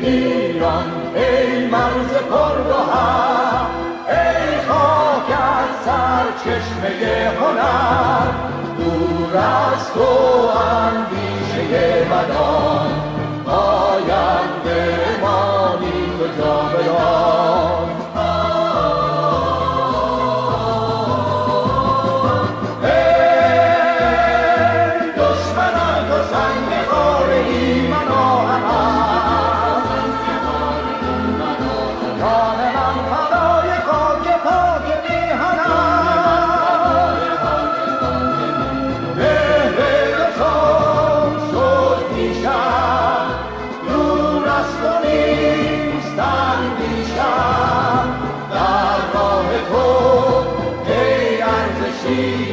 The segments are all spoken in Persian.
ایران ای مرز پرگوهر، ای خاکت سرچشمه هنر، دور از تو اندیشه بدان، آینده مانی تو جاودان. ای دشمنان تو سنگ خاره ای من آهنم، جان من فدای خاک پاک میهنم.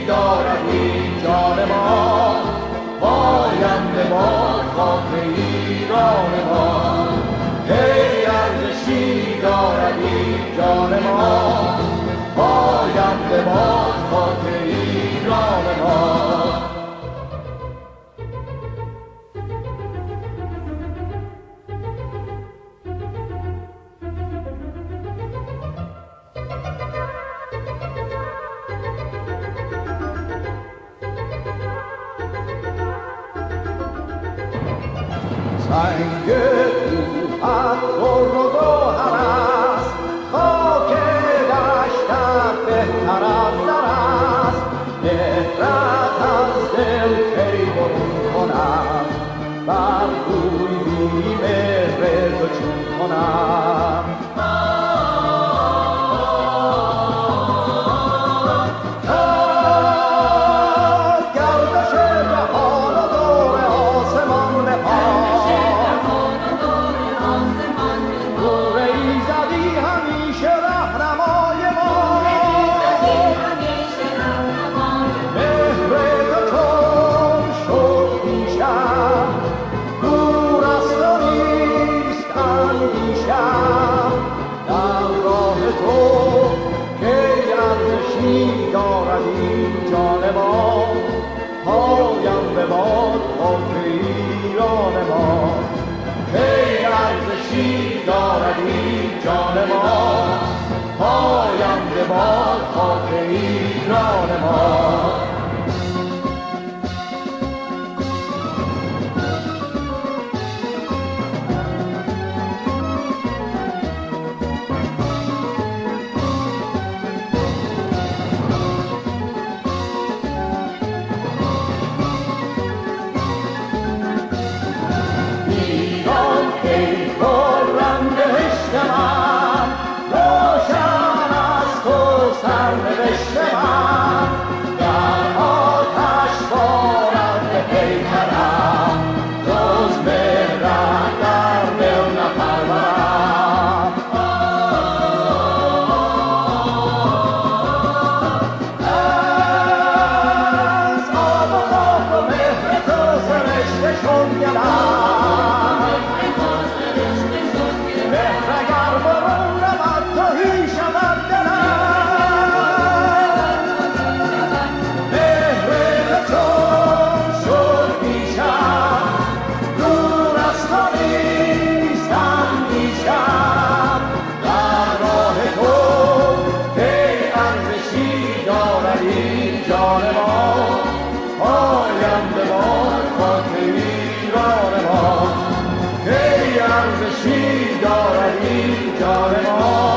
دارد این جان ما، پاینده ما خاک ایران ما. ای ارزشی دارد این جان ما، پاینده ما خاک ایران ما. سنگ کوهت پر و گوهر است، خاک دشتت بهتر از زر است. مهرت از دل کی برون کنم، بر روی بی مهر تو چون کنم. دارد این جان ما، پاینده باد خاک ایران ما. ای ارزشی دارد این جان ما، پاینده باد خاک ایران ما. ارزشی دارد این جان ما.